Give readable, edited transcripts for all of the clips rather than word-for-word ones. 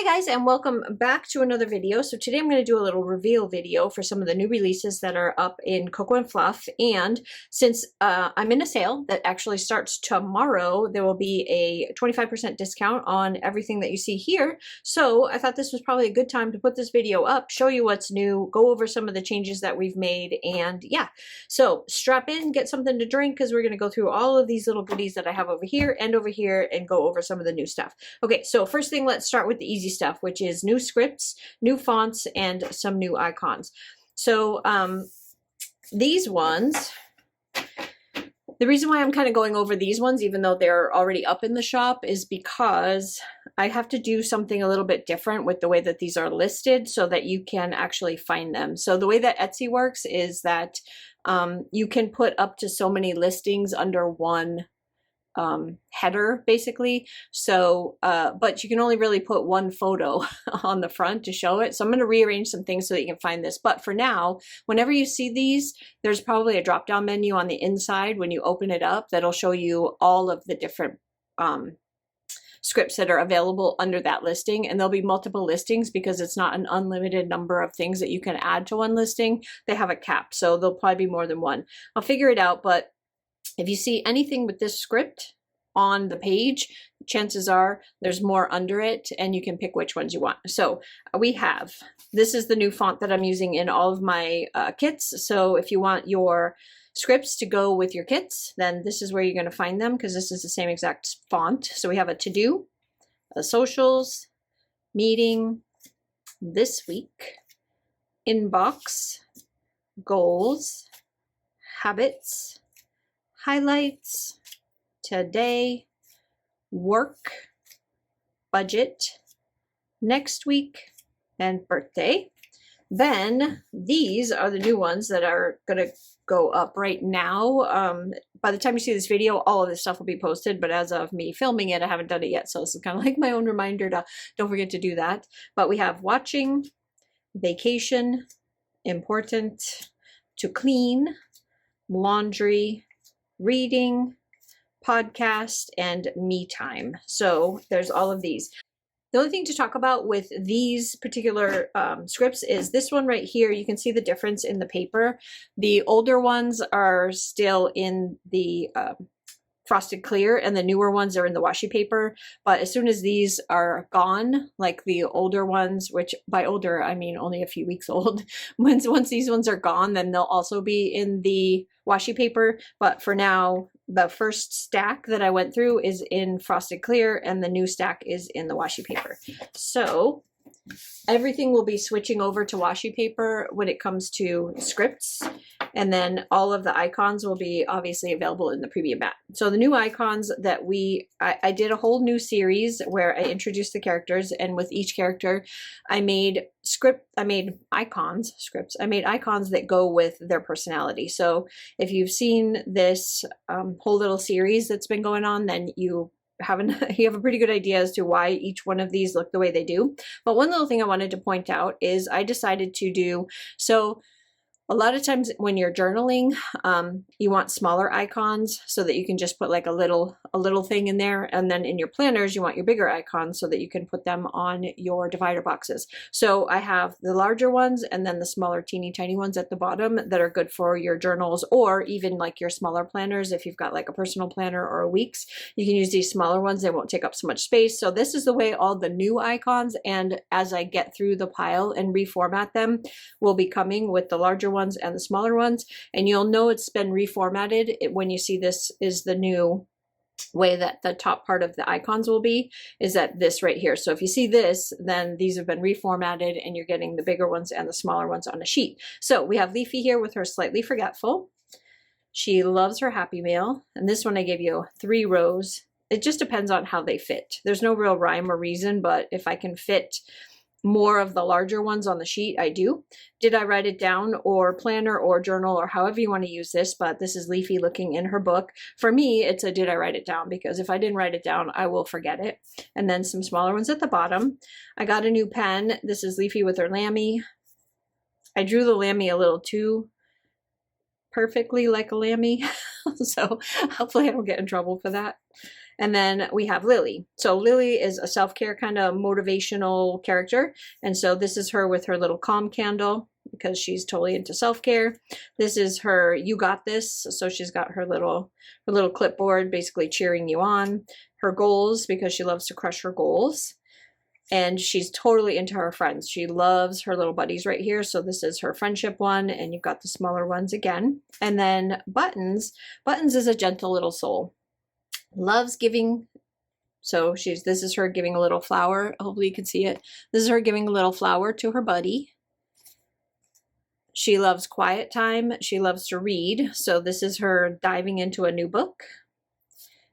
Hi guys, and welcome back to another video. So today I'm going to do a little reveal video for some of the new releases that are up in Cocoa Fluff. And since I'm in a sale that actually starts tomorrow, there will be a 25% discount on everything that you see here. So I thought this was probably a good time to put this video up, show you what's new, go over some of the changes that we've made, and yeah. So strap in, get something to drink, because we're going to go through all of these little goodies that I have over here and go over some of the new stuff. Okay, so first thing, let's start with the easy stuff, which is new scripts, new fonts, and some new icons. So these ones, the reason why I'm kind of going over these ones, even though they're already up in the shop, is because I have to do something a little bit different with the way that these are listed so that you can actually find them. So the way that Etsy works is that you can put up to so many listings under one header basically. So but you can only really put one photo on the front to show it. So I'm going to rearrange some things so that you can find this. But for now, whenever you see these, there's probably a drop down menu on the inside when you open it up that'll show you all of the different scripts that are available under that listing. And there'll be multiple listings because it's not an unlimited number of things that you can add to one listing. They have a cap, so there'll probably be more than one. I'll figure it out, but if you see anything with this script on the page, chances are there's more under it and you can pick which ones you want. So this is the new font that I'm using in all of my kits. So if you want your scripts to go with your kits, then this is where you're going to find them, because this is the same exact font. So we have a to-do, a socials, meeting, this week, inbox, goals, habits, highlights, today, work, budget, next week, and birthday. Then these are the new ones that are going to go up right now. By the time you see this video, all of this stuff will be posted, but as of me filming it, I haven't done it yet. So this is kind of like my own reminder to don't forget to do that. But we have watching, vacation, important, to clean, laundry, reading, podcast, and me time. So there's all of these. The only thing to talk about with these particular scripts is this one right here. You can see the difference in the paper. The older ones are still in the frosted clear, and the newer ones are in the washi paper. But as soon as these are gone, like the older ones, which by older I mean only a few weeks old, once these ones are gone, then they'll also be in the washi paper. But for now, the first stack that I went through is in frosted clear, and the new stack is in the washi paper. So everything will be switching over to washi paper when it comes to scripts, and then all of the icons will be obviously available in the preview mat. So the new icons that I did a whole new series where I introduced the characters, and with each character I made icons that go with their personality. So if you've seen this whole little series that's been going on, then you have a pretty good idea as to why each one of these look the way they do. But one little thing I wanted to point out is I decided to do, so a lot of times when you're journaling, you want smaller icons so that you can just put like a little thing in there. And then in your planners, you want your bigger icons so that you can put them on your divider boxes. So I have the larger ones and then the smaller teeny tiny ones at the bottom that are good for your journals, or even like your smaller planners. If you've got like a personal planner or a weeks, you can use these smaller ones. They won't take up so much space. So this is the way all the new icons, and as I get through the pile and reformat them, will be coming with the larger ones and the smaller ones. And you'll know it's been reformatted when you see this is the new way that the top part of the icons will be, is that this right here. So if you see this, then these have been reformatted and you're getting the bigger ones and the smaller ones on a sheet. So we have Leafy here with her slightly forgetful. She loves her Happy Meal. And this one I gave you 3 rows. It just depends on how they fit. There's no real rhyme or reason, but if I can fit more of the larger ones on the sheet, I do. Did I write it down, or planner or journal, or however you want to use this, but this is Leafy looking in her book. For me, it's a did I write it down, because if I didn't write it down, I will forget it. And then some smaller ones at the bottom. I got a new pen. This is Leafy with her Lammy. I drew the Lammy a little too perfectly like a Lammy. So hopefully I don't get in trouble for that. And then we have Lily. So Lily is a self-care kind of motivational character. And so this is her with her little calm candle because she's totally into self-care. This is her "You got this." So she's got her little clipboard basically cheering you on. Her goals, because she loves to crush her goals. And she's totally into her friends. She loves her little buddies right here. So this is her friendship one, and you've got the smaller ones again. And then Buttons. Buttons is a gentle little soul. Loves giving. So this is her giving a little flower. Hopefully you can see it. This is her giving a little flower to her buddy. She loves quiet time. She loves to read. So this is her diving into a new book.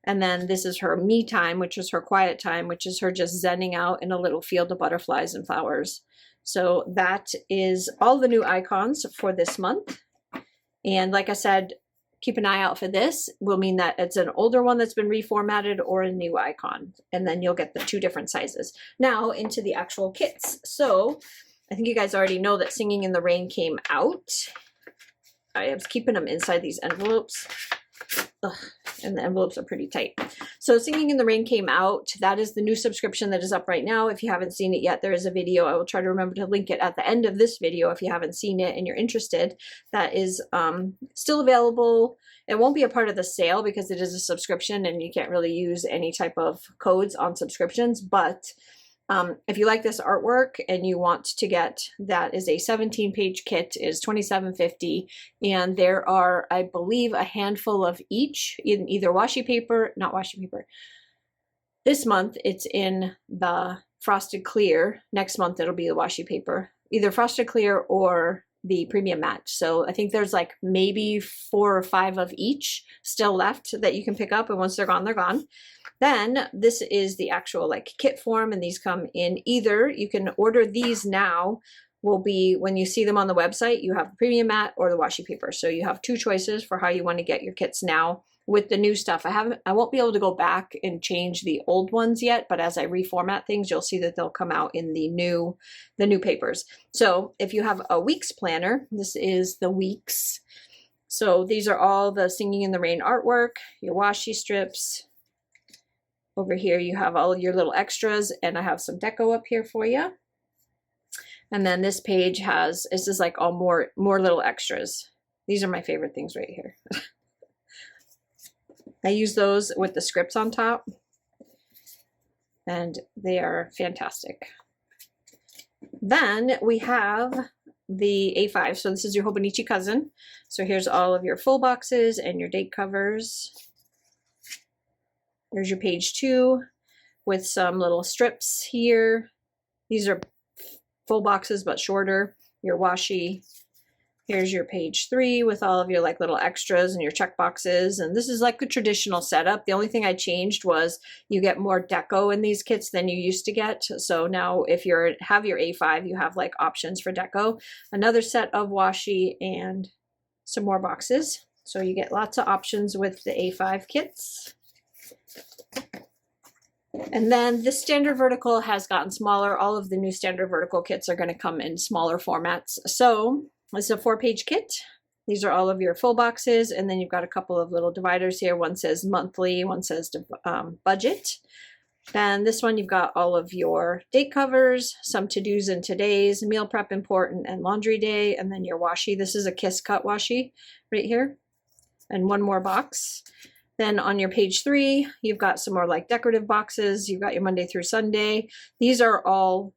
And then this is her me time, which is her quiet time, which is her just zenning out in a little field of butterflies and flowers. So that is all the new icons for this month. And like I said, keep an eye out for this. Will mean that it's an older one that's been reformatted or a new icon. And then you'll get the 2 different sizes. Now into the actual kits. So I think you guys already know that Singing in the Rain came out. I was keeping them inside these envelopes. Ugh, and the envelopes are pretty tight. So Singing in the Rain came out. That is the new subscription that is up right now. If you haven't seen it yet, there is a video. I will try to remember to link it at the end of this video if you haven't seen it and you're interested. That is still available. It won't be a part of the sale because it is a subscription and you can't really use any type of codes on subscriptions. But if you like this artwork and you want to get, that is a 17-page kit, is $27.50, and there are, I believe, a handful of each in either washi paper, not washi paper. This month it's in the frosted clear. Next month it'll be the washi paper, either frosted clear or the premium matte. So I think there's like maybe 4 or 5 of each still left that you can pick up, and once they're gone, they're gone. Then this is the actual like kit form, and these come in either, you can order these now, will be when you see them on the website, you have the premium matte or the washi paper. So you have 2 choices for how you want to get your kits now. With the new stuff, I won't be able to go back and change the old ones yet, but as I reformat things, you'll see that they'll come out in the new papers. So if you have a weeks planner, this is the weeks. So these are all the Singing in the Rain artwork, your washi strips. Over here you have all your little extras, and I have some deco up here for you. And then this page this is like all more little extras. These are my favorite things right here. I use those with the scripts on top, and they are fantastic. Then we have the A5. So this is your Hobonichi cousin. So here's all of your full boxes and your date covers. There's your page 2 with some little strips here. These are full boxes but shorter. Your washi. Here's your page 3 with all of your like little extras and your check boxes. And this is like a traditional setup. The only thing I changed was you get more deco in these kits than you used to get. So now if you have your A5, you have like options for deco. Another set of washi and some more boxes. So you get lots of options with the A5 kits. And then this standard vertical has gotten smaller. All of the new standard vertical kits are going to come in smaller formats. So this is a 4-page kit. These are all of your full boxes, and then you've got a couple of little dividers here. One says monthly, one says budget. Then this one, you've got all of your date covers, some to-dos and todays, meal prep important, and laundry day, and then your washi. This is a Kiss Cut washi right here, and one more box. Then on your page 3, you've got some more like decorative boxes. You've got your Monday through Sunday. These are all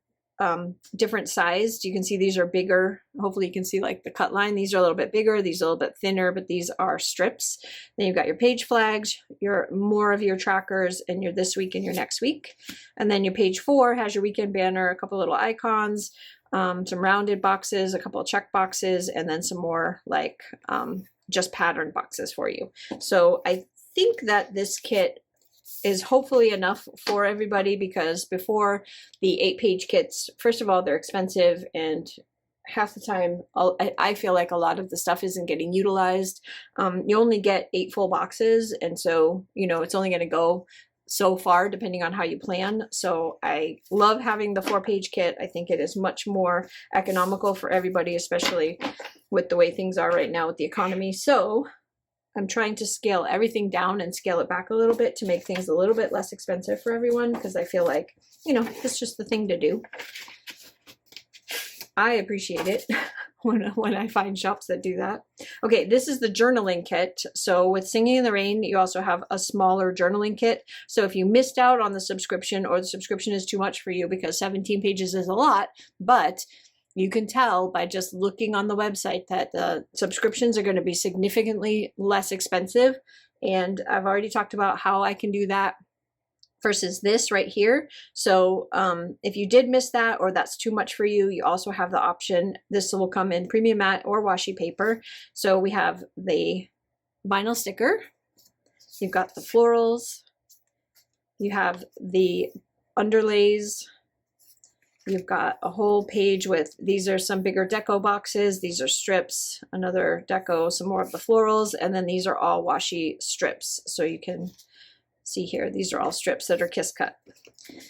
different sized. You can see these are bigger. Hopefully you can see like the cut line. These are a little bit bigger. These are a little bit thinner, but these are strips. Then you've got your page flags, your more of your trackers, and your this week and your next week. And then your page 4 has your weekend banner, a couple little icons, some rounded boxes, a couple of check boxes, and then some more like just pattern boxes for you. So I think that this kit is hopefully enough for everybody, because before the 8-page kits, first of all, they're expensive, and half the time I feel like a lot of the stuff isn't getting utilized. You only get 8 full boxes, and so, you know, it's only going to go so far, depending on how you plan. So I love having the 4-page kit. I think it is much more economical for everybody, especially with the way things are right now with the economy. So I'm trying to scale everything down and scale it back a little bit to make things a little bit less expensive for everyone, because I feel like, you know, it's just the thing to do. I appreciate it when I find shops that do that. Okay, this is the journaling kit. So with Singing in the Rain, you also have a smaller journaling kit. So if you missed out on the subscription, or the subscription is too much for you because 17 pages is a lot, but you can tell by just looking on the website that the subscriptions are going to be significantly less expensive. And I've already talked about how I can do that versus this right here. So if you did miss that, or that's too much for you, you also have the option. This will come in premium matte or washi paper. So we have the vinyl sticker, you've got the florals, you have the underlays, you've got a whole page with, these are some bigger deco boxes, these are strips, another deco, some more of the florals, and then these are all washi strips. So you can see here, these are all strips that are kiss cut.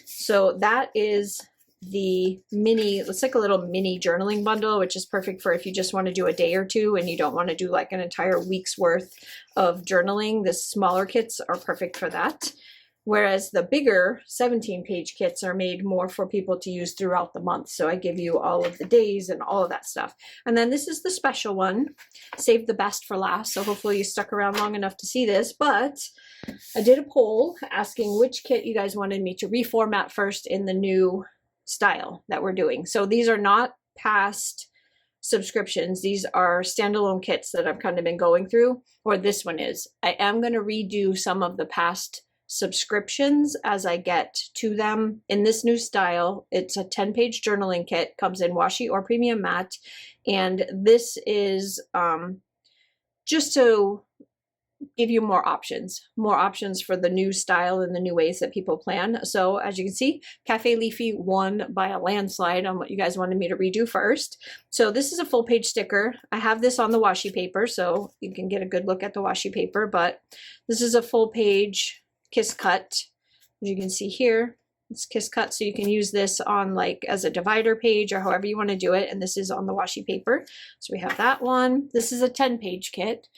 So that is the mini, it's like a little mini journaling bundle, which is perfect for if you just want to do a day or two and you don't want to do like an entire week's worth of journaling. The smaller kits are perfect for that. Whereas the bigger 17-page kits are made more for people to use throughout the month. So I give you all of the days and all of that stuff. And then this is the special one, save the best for last. So hopefully you stuck around long enough to see this, but I did a poll asking which kit you guys wanted me to reformat first in the new style that we're doing. So these are not past subscriptions. These are standalone kits that I've kind of been going through, or this one is. I am going to redo some of the past subscriptions as I get to them in this new style. It's a 10-page journaling kit, comes in washi or premium matte, and this is just to give you more options for the new style and the new ways that people plan. So as you can see, Cafe Leafy won by a landslide on what you guys wanted me to redo first. So this is a full page sticker. I have this on the washi paper, so you can get a good look at the washi paper, but this is a full page kiss cut. As you can see here, it's kiss cut, so you can use this on like as a divider page or however you want to do it, and this is on the washi paper. So we have that one. This is a 10-page kit.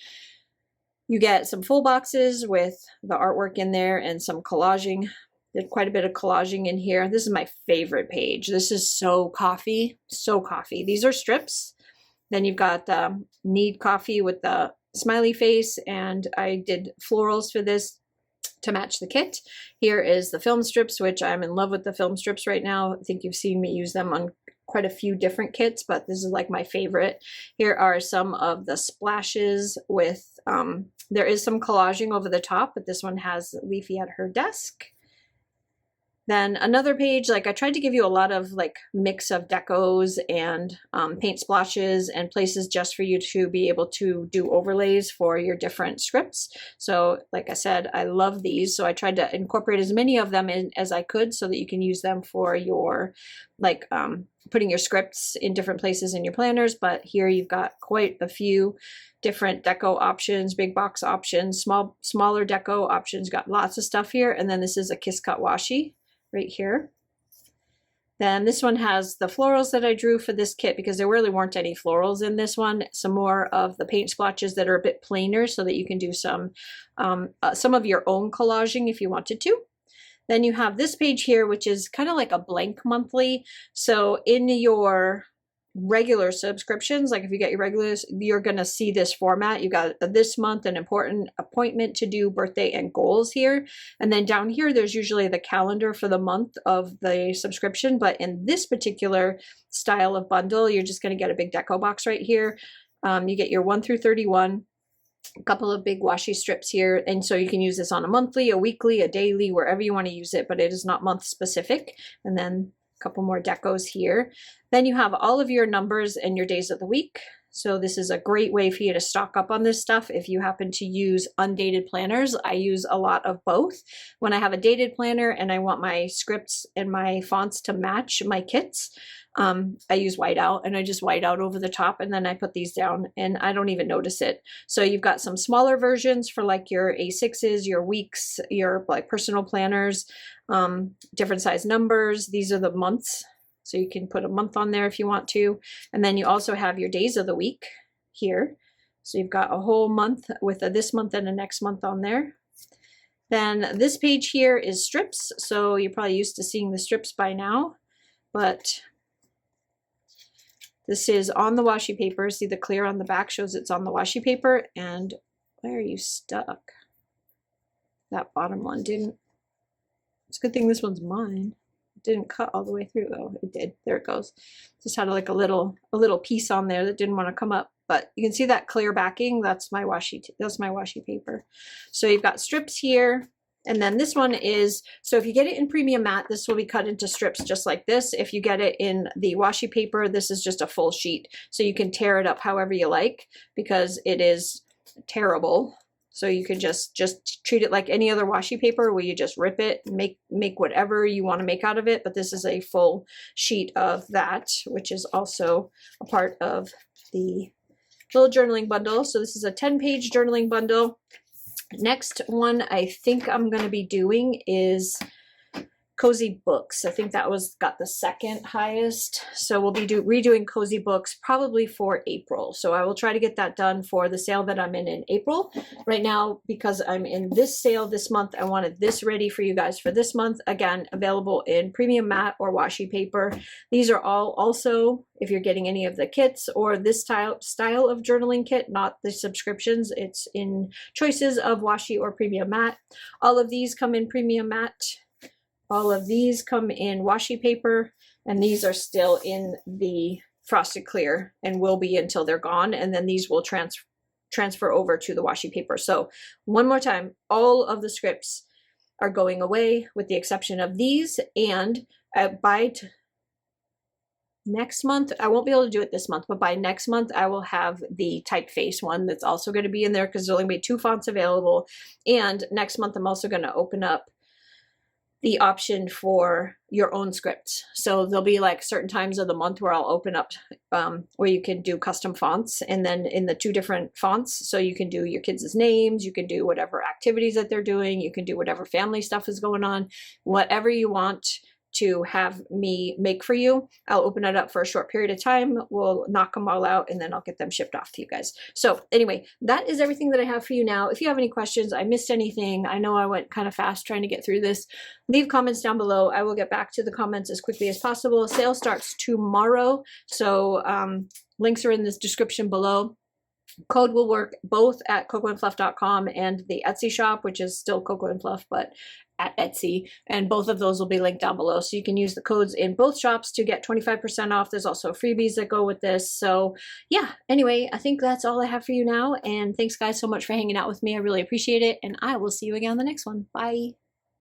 You get some full boxes with the artwork in there and some collaging. Did quite a bit of collaging in here. This is my favorite page. This is so coffee, so coffee. These are strips. Then you've got Need Coffee with the smiley face, and I did florals for this to match the kit. Here is the film strips, which I'm in love with the film strips right now. I think you've seen me use them on quite a few different kits, but this is like my favorite. Here are some of the splashes with, there is some collaging over the top, but this one has Leafy at her desk. Then another page, like I tried to give you a lot of like mix of decos and paint splotches and places just for you to be able to do overlays for your different scripts. So like I said, I love these. So I tried to incorporate as many of them in as I could so that you can use them for your like putting your scripts in different places in your planners. But here you've got quite a few different deco options, big box options, smaller deco options, got lots of stuff here. And then this is a kiss cut washi right here. Then this one has the florals that I drew for this kit because there really weren't any florals in this one. Some more of the paint splotches that are a bit plainer so that you can do some of your own collaging if you wanted to. Then you have this page here, which is kind of like a blank monthly. So in your regular subscriptions, like if you get your regulars, you're going to see this format. You got this month, an important appointment to do, birthday and goals here. And then down here, there's usually the calendar for the month of the subscription. But in this particular style of bundle, you're just going to get a big deco box right here. You get your 1 through 31. A couple of big washi strips here, and so you can use this on a monthly, a weekly, a daily, wherever you want to use it, but it is not month specific. And then a couple more decos here. Then you have all of your numbers and your days of the week. So this is a great way for you to stock up on this stuff if you happen to use undated planners. I use a lot of both. When I have a dated planner and I want my scripts and my fonts to match my kits, I use whiteout, and I just white out over the top, and then I put these down and I don't even notice it. So you've got some smaller versions for like your A6s, your weeks, your like personal planners, different size numbers. These are the months. So you can put a month on there if you want to. And then you also have your days of the week here. So you've got a whole month with a this month and a next month on there. Then this page here is strips. So you're probably used to seeing the strips by now, but this is on the washi paper. See the clear on the back shows it's on the washi paper. And why are you stuck? That bottom one didn't. It's a good thing this one's mine. It didn't cut all the way through. Oh, it did. There it goes. Just had like a little piece on there that didn't want to come up. But you can see that clear backing. That's my washi paper. So you've got strips here. And then this one is, so if you get it in premium matte, this will be cut into strips just like this. If you get it in the washi paper, this is just a full sheet. So you can tear it up however you like because it is tearable. So you can just treat it like any other washi paper where you just rip it, make whatever you want to make out of it. But this is a full sheet of that, which is also a part of the little journaling bundle. So this is a 10-page journaling bundle. Next one I think I'm going to be doing is Cozy Books. I think that got the second highest. So we'll be redoing Cozy Books probably for April. So I will try to get that done for the sale that I'm in April. Right now, because I'm in this sale this month, I wanted this ready for you guys for this month. Again, available in premium matte or washi paper. These are all also, if you're getting any of the kits or this style of journaling kit, not the subscriptions, it's in choices of washi or premium matte. All of these come in premium matte. All of these come in washi paper, and these are still in the frosted clear and will be until they're gone. And then these will transfer over to the washi paper. So one more time, all of the scripts are going away with the exception of these. And by next month, I won't be able to do it this month, but by next month, I will have the typeface one that's also going to be in there because there's only going to be 2 fonts available. And next month, I'm also going to open up the option for your own scripts. So there'll be like certain times of the month where I'll open up where you can do custom fonts, and then in the 2 different fonts. So you can do your kids' names, you can do whatever activities that they're doing, you can do whatever family stuff is going on, whatever you want to have me make for you. I'll open it up for a short period of time. We'll knock them all out and then I'll get them shipped off to you guys. So anyway, that is everything that I have for you now. If you have any questions, I missed anything, I know I went kind of fast trying to get through this, leave comments down below. I will get back to the comments as quickly as possible. Sale starts tomorrow. So links are in this description below. Code will work both at cocoandfluff.com and the Etsy shop, which is still Cocoa and Fluff, but at Etsy, and both of those will be linked down below. So you can use the codes in both shops to get 25% off. There's also freebies that go with this. So yeah, anyway, I think that's all I have for you now. And thanks guys so much for hanging out with me. I really appreciate it. And I will see you again on the next one. Bye.